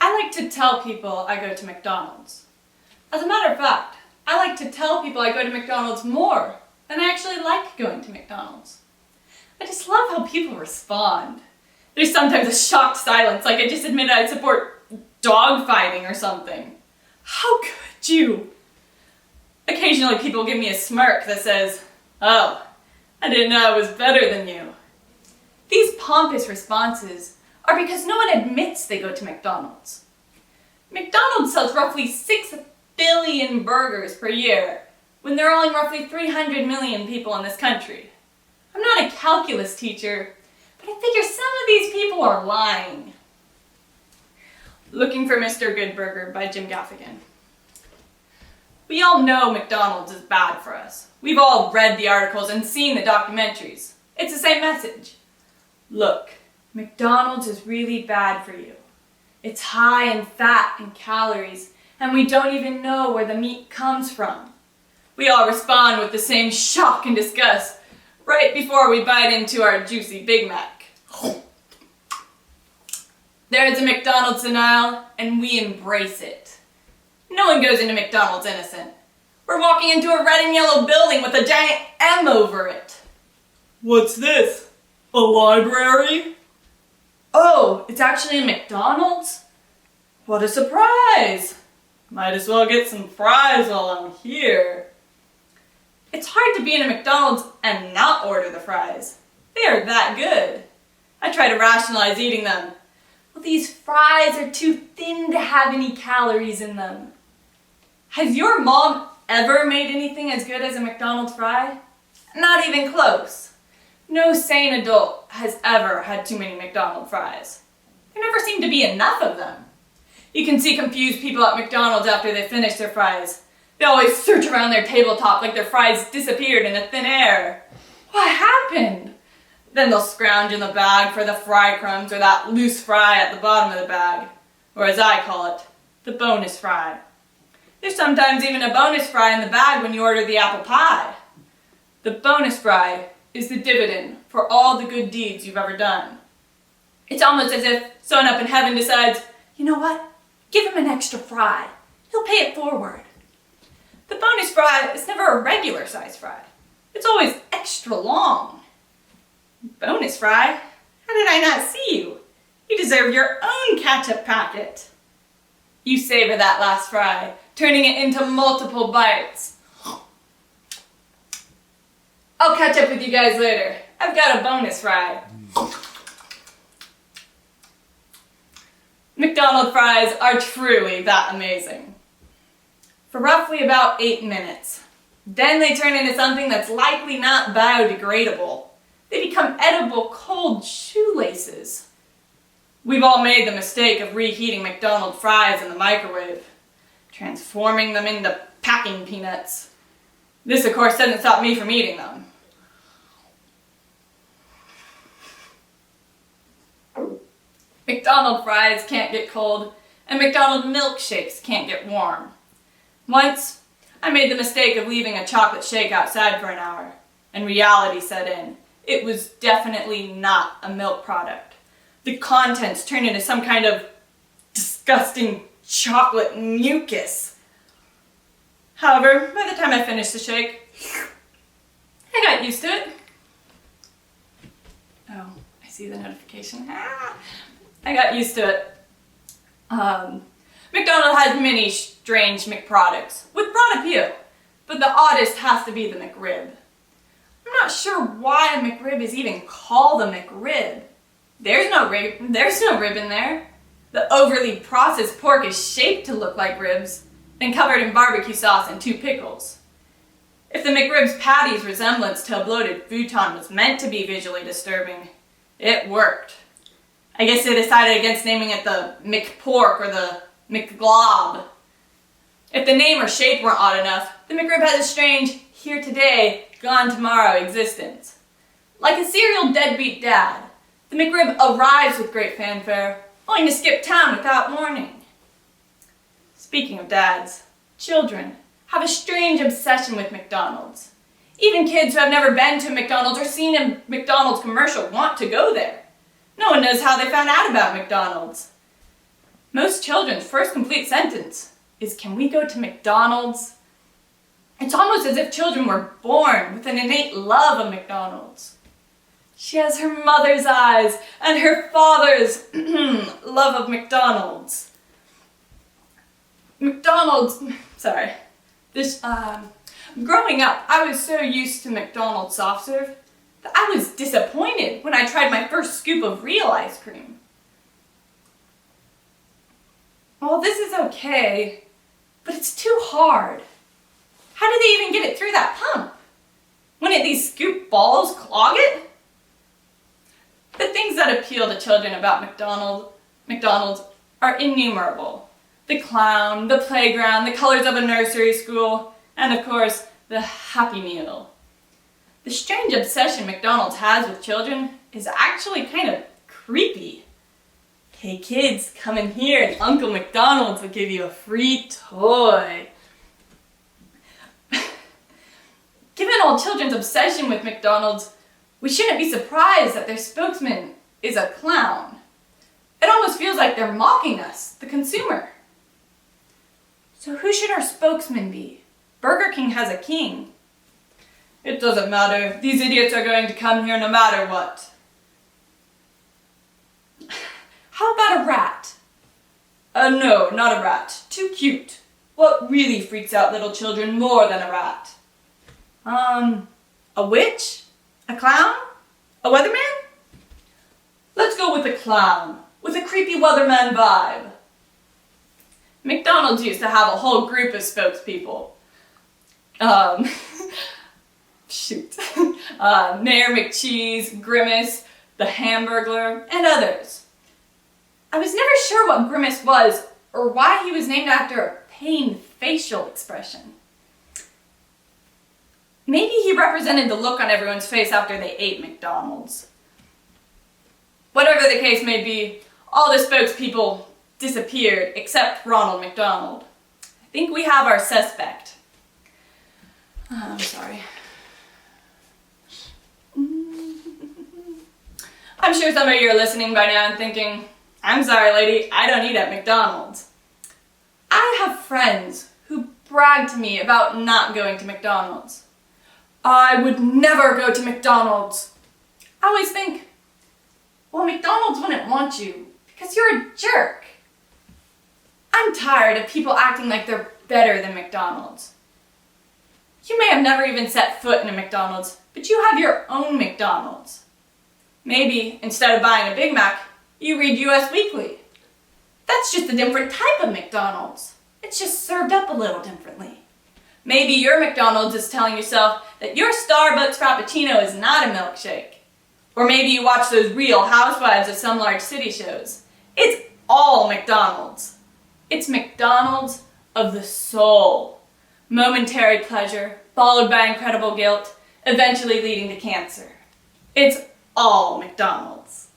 I like to tell people I go to McDonald's. As a matter of fact, I like to tell people I go to McDonald's more than I actually like going to McDonald's. I just love how people respond. There's sometimes a shocked silence, like I just admitted I support dog fighting or something. How could you? Occasionally people give me a smirk that says, "Oh, I didn't know I was better than you." These pompous responses are because no one admits they go to McDonald's. McDonald's sells roughly 6 billion burgers per year, when there are only roughly 300 million people in this country. I'm not a calculus teacher, but I figure some of these people are lying. Looking for Mr. Good Burger by Jim Gaffigan. We all know McDonald's is bad for us. We've all read the articles and seen the documentaries. It's the same message. Look, McDonald's is really bad for you. It's high in fat and calories, and we don't even know where the meat comes from. We all respond with the same shock and disgust right before we bite into our juicy Big Mac. There is a McDonald's denial, and we embrace it. No one goes into McDonald's innocent. We're walking into a red and yellow building with a giant M over it. What's this? A library? Oh, it's actually a McDonald's? What a surprise! Might as well get some fries while I'm here. It's hard to be in a McDonald's and not order the fries. They are that good. I try to rationalize eating them. Well, these fries are too thin to have any calories in them. Has your mom ever made anything as good as a McDonald's fry? Not even close. No sane adult has ever had too many McDonald's fries. There never seem to be enough of them. You can see confused people at McDonald's after they finish their fries. They always search around their tabletop like their fries disappeared into thin air. What happened? Then they'll scrounge in the bag for the fry crumbs or that loose fry at the bottom of the bag. Or as I call it, the bonus fry. There's sometimes even a bonus fry in the bag when you order the apple pie. The bonus fry is the dividend for all the good deeds you've ever done. It's almost as if someone up in heaven decides, you know what? Give him an extra fry. He'll pay it forward. The bonus fry is never a regular size fry. It's always extra long. Bonus fry? How did I not see you? You deserve your own ketchup packet. You savor that last fry, turning it into multiple bites. I'll catch up with you guys later. I've got a bonus fry. McDonald's fries are truly that amazing. For roughly about 8 minutes. Then they turn into something that's likely not biodegradable. They become edible cold shoelaces. We've all made the mistake of reheating McDonald's fries in the microwave, transforming them into packing peanuts. This, of course, doesn't stop me from eating them. McDonald's fries can't get cold, and McDonald's milkshakes can't get warm. Once, I made the mistake of leaving a chocolate shake outside for an hour, and reality set in. It was definitely not a milk product. The contents turned into some kind of disgusting chocolate mucus. However, by the time I finished the shake, I got used to it. Oh, I see the notification. I got used to it. McDonald's has many strange McProducts with broad appeal, but the oddest has to be the McRib. I'm not sure why a McRib is even called a McRib. There's no rib in there. The overly processed pork is shaped to look like ribs, then covered in barbecue sauce and 2 pickles. If the McRib's patty's resemblance to a bloated futon was meant to be visually disturbing, it worked. I guess they decided against naming it the McPork or the McGlob. If the name or shape weren't odd enough, the McRib has a strange, here today, gone tomorrow existence. Like a serial deadbeat dad, the McRib arrives with great fanfare, only to skip town without warning. Speaking of dads, children have a strange obsession with McDonald's. Even kids who have never been to McDonald's or seen a McDonald's commercial want to go there. No one knows how they found out about McDonald's. Most children's first complete sentence is, "Can we go to McDonald's?" It's almost as if children were born with an innate love of McDonald's. She has her mother's eyes and her father's love of McDonald's. Growing up, I was so used to McDonald's soft serve that I was disappointed when I tried my first scoop of real ice cream. Well, this is okay, but it's too hard. How did they even get it through that pump? Wouldn't these scoop balls clog it? The things that appeal to children about McDonald's are innumerable. The clown, the playground, the colors of a nursery school, and of course, the Happy Meal. The strange obsession McDonald's has with children is actually kind of creepy. "Hey kids, come in here and Uncle McDonald's will give you a free toy." Given all children's obsession with McDonald's, we shouldn't be surprised that their spokesman is a clown. It almost feels like they're mocking us, the consumer. So who should our spokesman be? Burger King has a king. "It doesn't matter. These idiots are going to come here no matter what." How about a rat? No, not a rat. Too cute. What really freaks out little children more than a rat? A witch? A clown? A weatherman? Let's go with a clown, with a creepy weatherman vibe. McDonald's used to have a whole group of spokespeople. Mayor McCheese, Grimace, the Hamburglar, and others. I was never sure what Grimace was or why he was named after a pained facial expression. Maybe he represented the look on everyone's face after they ate McDonald's. Whatever the case may be, all the spokespeople disappeared except Ronald McDonald. I think we have our suspect. I'm sorry. I'm sure some of you are listening by now and thinking, "I'm sorry lady, I don't eat at McDonald's." I have friends who brag to me about not going to McDonald's. "I would never go to McDonald's." I always think, well, McDonald's wouldn't want you because you're a jerk. I'm tired of people acting like they're better than McDonald's. You may have never even set foot in a McDonald's, but you have your own McDonald's. Maybe, instead of buying a Big Mac, you read US Weekly. That's just a different type of McDonald's. It's just served up a little differently. Maybe your McDonald's is telling yourself that your Starbucks Frappuccino is not a milkshake. Or maybe you watch those Real Housewives of some large city shows. It's all McDonald's. It's McDonald's of the soul. Momentary pleasure, followed by incredible guilt, eventually leading to cancer. It's all McDonald's.